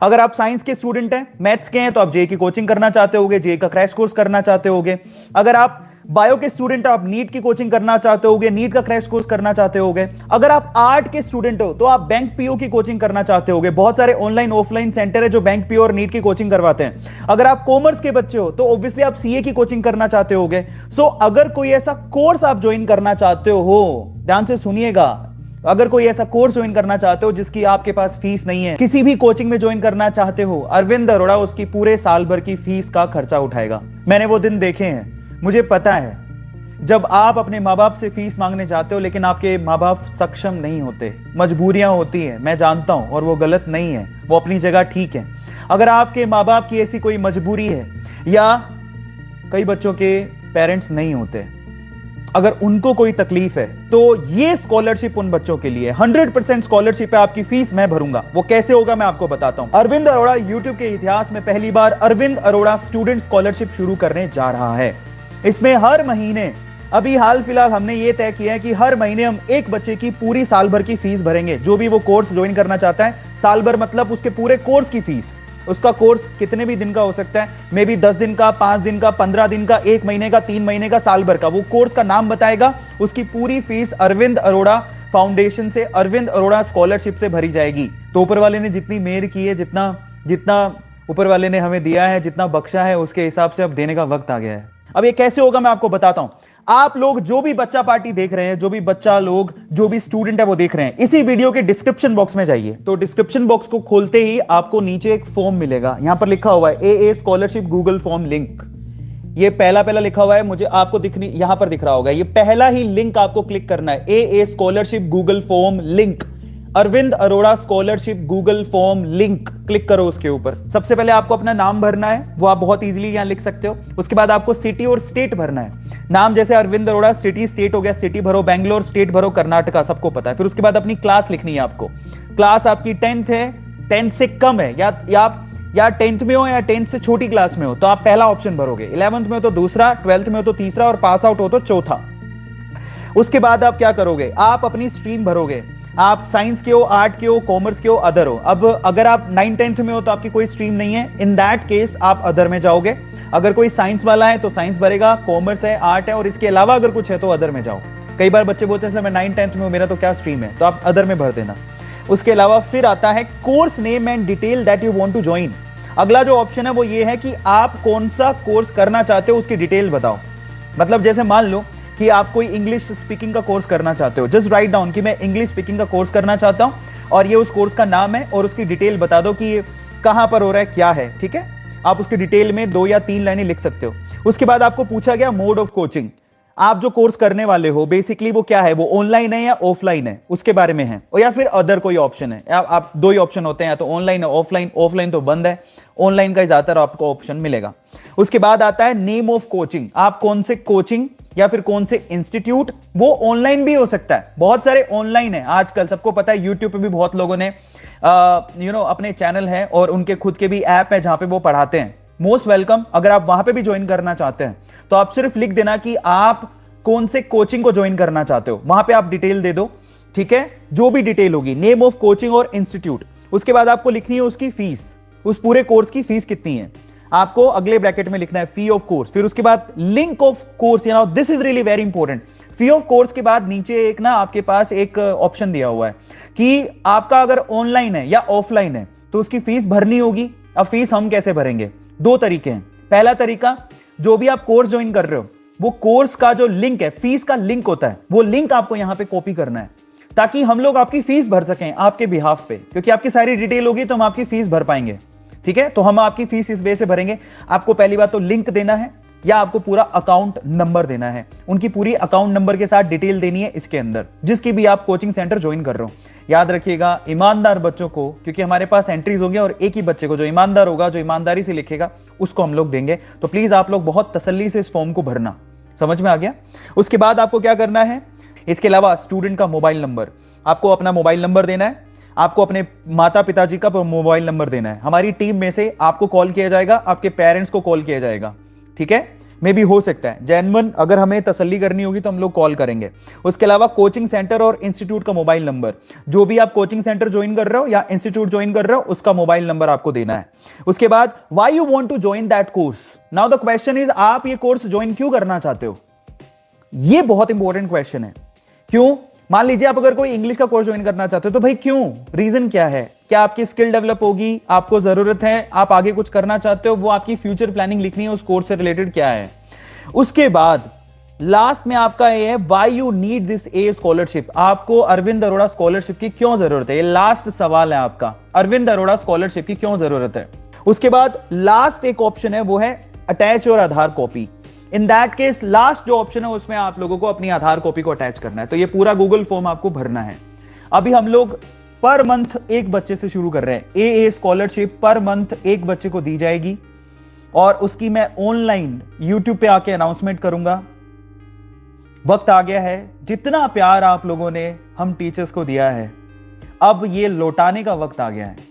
अगर आप साइंस के स्टूडेंट हैं, मैथ्स के हैं, तो आप जेई की कोचिंग करना चाहते होगे, जेई का क्रैश कोर्स करना चाहते होगे। अगर आप बायो के स्टूडेंट हो, आप नीट की कोचिंग करना चाहते होगे, नीट का क्रैश कोर्स करना चाहते होगे। अगर आप आर्ट के स्टूडेंट हो तो आप बैंक पीओ की कोचिंग करना चाहते होगे। बहुत सारे ऑनलाइन ऑफलाइन सेंटर है जो बैंक पीओ और नीट की कोचिंग करवाते हैं। अगर आप कॉमर्स के बच्चे हो तो ऑब्वियसली आप सीए की कोचिंग करना चाहते होगे। सो अगर कोई ऐसा कोर्स आप ज्वाइन करना चाहते हो, ध्यान से सुनिएगा, अगर कोई ऐसा कोर्स ज्वाइन करना चाहते हो जिसकी आपके पास फीस नहीं है, किसी भी कोचिंग में ज्वाइन करना चाहते हो, अरविंद अरोड़ा उसकी पूरे साल भर की फीस का खर्चा उठाएगा। मैंने वो दिन देखे हैं, मुझे पता है जब आप अपने माँ बाप से फीस मांगने जाते हो लेकिन आपके माँ बाप सक्षम नहीं होते, मजबूरियां होती हैं, मैं जानता हूं, और वो गलत नहीं है, वो अपनी जगह ठीक है। अगर आपके माँ बाप की ऐसी कोई मजबूरी है, या कई बच्चों के पेरेंट्स नहीं होते, अगर उनको कोई तकलीफ है, तो ये स्कॉलरशिप उन बच्चों के लिए 100% स्कॉलरशिप है। आपकी फीस मैं भरूंगा। वो कैसे होगा मैं आपको बताता हूं। अरविंद अरोड़ा यूट्यूब के इतिहास में पहली बार अरविंद अरोड़ा स्टूडेंट स्कॉलरशिप शुरू करने जा रहा है। इसमें हर महीने, अभी हाल फिलहाल हमने ये तय किया है कि हर महीने हम एक बच्चे की पूरी साल भर की फीस भरेंगे। जो भी वो कोर्स ज्वाइन करना चाहता है, साल भर मतलब उसके पूरे कोर्स की फीस। उसका कोर्स कितने भी दिन का हो सकता है, मे बी 10 दिन का, 5 दिन का, 15 दिन का, 1 महीने का, 3 महीने का, साल भर का। वो कोर्स का नाम बताएगा, उसकी पूरी फीस अरविंद अरोड़ा फाउंडेशन से, अरविंद अरोड़ा स्कॉलरशिप से भरी जाएगी। तो ऊपर वाले ने जितनी मेहर की है, जितना ऊपर वाले ने हमें दिया है, जितना बख्शा है, उसके हिसाब से अब देने का वक्त आ गया है। अब ये कैसे होगा मैं आपको बताता हूं। आप लोग जो भी बच्चा पार्टी देख रहे हैं, जो भी बच्चा लोग, जो भी स्टूडेंट है वो देख रहे हैं, इसी वीडियो के डिस्क्रिप्शन बॉक्स में जाइए। तो डिस्क्रिप्शन बॉक्स को खोलते ही आपको नीचे एक फॉर्म मिलेगा, यहां पर लिखा हुआ है AA scholarship Google form link. ये पहला लिखा हुआ है, मुझे आपको यहां पर दिख रहा होगा। ये पहला ही लिंक आपको क्लिक करना है, AA scholarship Google form link, Arvind Arora scholarship Google form link. Click करो उसके ऊपर। सबसे पहले आपको अपना नाम भरना है, वो आप बहुत इजीली यहां लिख सकते हो। उसके बाद आपको सिटी और स्टेट भरना है। नाम जैसे अरविंद अरोड़ा, सिटी स्टेट हो गया, सिटी भरो बैंगलोर, स्टेट भरो कर्नाटका, सबको पता है। फिर उसके बाद अपनी क्लास लिखनी है आपको। क्लास आपकी 10th है, 10th से कम है, या 10th में हो या 10th से छोटी क्लास में हो तो आप पहला ऑप्शन भरोगे, 11th में हो तो दूसरा, 12th में हो तो तीसरा, और पास आउट हो तो चौथा। उसके बाद आप क्या करोगे, आप अपनी स्ट्रीम भरोगे। आप साइंस के हो, आर्ट के हो, कॉमर्स के हो, अदर हो। अब अगर आप 9th-10th में हो तो आपकी कोई स्ट्रीम नहीं है, इन दैट केस आप अदर में जाओगे। अगर कोई साइंस वाला है तो साइंस भरेगा, कॉमर्स है, आर्ट है, और इसके अलावा अगर कुछ है तो अदर में जाओ। कई बार बच्चे बोलते हैं सर मैं 9th-10th में हूं, मेरा तो क्या स्ट्रीम है, तो आप अदर में भर देना। उसके अलावा फिर आता है course name and detail that you want to join. अगला जो ऑप्शन है वो ये है कि आप कौन सा कोर्स करना चाहते हो, उसकी डिटेल बताओ। मतलब जैसे मान लो कि आप कोई इंग्लिश स्पीकिंग का कोर्स करना चाहते हो, जस्ट राइट डाउन कि मैं इंग्लिश स्पीकिंग का कोर्स करना चाहता हूं, और ये उस कोर्स का नाम है, और उसकी डिटेल बता दो कि ये कहां पर हो रहा है, क्या है। ठीक है, आप उसकी डिटेल में 2 या 3 लाइनें लिख सकते हो। उसके बाद आपको पूछा गया मोड ऑफ कोचिंग। आप जो कोर्स करने वाले हो बेसिकली वो क्या है, वो ऑनलाइन है या ऑफलाइन है, उसके बारे में है, और या फिर अदर कोई ऑप्शन है। आप 2 ही ऑप्शन होते हैं, या तो ऑनलाइन या ऑफलाइन। ऑफलाइन तो बंद है, ऑनलाइन का ज्यादातर आपको ऑप्शन मिलेगा। उसके बाद आता है नेम ऑफ कोचिंग। आप कौन से कोचिंग या फिर कौन से इंस्टीट्यूट, वो ऑनलाइन भी हो सकता है, बहुत सारे ऑनलाइन है आजकल, सबको पता है। यूट्यूब पे भी बहुत लोगों ने अपने चैनल है और उनके खुद के भी ऐप है जहां पे वो पढ़ाते हैं। Most welcome. अगर आप वहां पे भी ज्वाइन करना चाहते हैं तो आप सिर्फ लिख देना कि आप कौन से कोचिंग को ज्वाइन करना चाहते हो, वहां पे आप डिटेल दे दो। ठीक है, जो भी डिटेल होगी, नेम ऑफ कोचिंग और इंस्टीट्यूट। उसके बाद आपको लिखनी है उसकी फीस, उस पूरे कोर्स की फीस कितनी है, आपको अगले ब्रैकेट में लिखना है फी ऑफ कोर्स। फिर उसके बाद link of course, you know this is really very important. Fee of course के बाद नीचे एक ना आपके पास एक ऑप्शन दिया हुआ है कि आपका अगर ऑनलाइन है या ऑफलाइन है तो उसकी फीस भरनी होगी। अब फीस हम कैसे भरेंगे, 2 तरीके हैं। पहला तरीका, जो भी आप कोर्स ज्वाइन कर रहे हो वो कोर्स का जो लिंक है, फीस का लिंक होता है, वो लिंक आपको यहां पे कॉपी करना है ताकि हम लोग आपकी फीस भर सकें आपके बिहाफ पे, क्योंकि आपकी सारी डिटेल होगी तो हम आपकी फीस भर पाएंगे। ठीक है, तो हम आपकी फीस इस वे से भरेंगे। आपको पहली बात तो लिंक देना है, या आपको पूरा अकाउंट नंबर देना है। उनकी पूरी अकाउंट नंबर के साथ डिटेल देनी है इसके अंदर, जिसकी भी आप कोचिंग सेंटर ज्वाइन कर रहे हो। याद रखिएगा, ईमानदार बच्चों को, क्योंकि हमारे पास एंट्रीज होंगे और एक ही बच्चे को जो ईमानदार होगा, जो ईमानदारी से लिखेगा, उसको हम लोग देंगे। तो प्लीज आप लोग बहुत तसल्ली से इस फॉर्म को भरना। समझ में आ गया? उसके बाद आपको क्या करना है, इसके अलावा स्टूडेंट का मोबाइल नंबर, आपको अपना मोबाइल नंबर देना है, आपको अपने माता पिताजी का मोबाइल नंबर देना है। हमारी टीम में से आपको कॉल किया जाएगा, आपके पेरेंट्स को कॉल किया जाएगा। ठीक है, मे भी हो सकता है जेन्युइन, अगर हमें तसल्ली करनी होगी तो हम लोग कॉल करेंगे। उसके अलावा कोचिंग सेंटर और इंस्टीट्यूट का मोबाइल नंबर, जो भी आप कोचिंग सेंटर ज्वाइन कर रहे हो या इंस्टीट्यूट ज्वाइन कर रहे हो उसका मोबाइल नंबर आपको देना है। उसके बाद why you want to join that course. Now the question is, आप ये कोर्स ज्वाइन क्यों करना चाहते हो? ये बहुत इंपॉर्टेंट क्वेश्चन है। क्यों? मान लीजिए आप अगर कोई इंग्लिश का कोर्स ज्वाइन करना चाहते हो तो भाई क्यों, रीजन क्या है? क्या आपकी स्किल डेवलप होगी, आपको जरूरत है, आप आगे कुछ करना चाहते हो, वो आपकी फ्यूचर प्लानिंग लिखनी है, उस कोर्स से रिलेटेड क्या है। उसके बाद लास्ट में आपका ये है, why you need this A scholarship. आपको अरविंद अरोड़ा स्कॉलरशिप की क्यों जरूरत है? ये लास्ट सवाल है आपका, अरविंद अरोड़ा स्कॉलरशिप की क्यों जरूरत है। उसके बाद लास्ट एक ऑप्शन है वो है अटैच और Aadhaar copy. In that case last जो ऑप्शन है उसमें आप लोगों को अपनी आधार कॉपी को अटैच करना है। तो ये पूरा गूगल फॉर्म आपको भरना है। अभी हम लोग पर मंथ एक बच्चे से शुरू कर रहे हैं। ए स्कॉलरशिप पर मंथ एक बच्चे को दी जाएगी और उसकी मैं ऑनलाइन यूट्यूब पे आके अनाउंसमेंट करूंगा। वक्त आ गया है, जितना प्यार आप लोगों ने हम टीचर्स को दिया है अब ये लौटाने का वक्त आ गया है।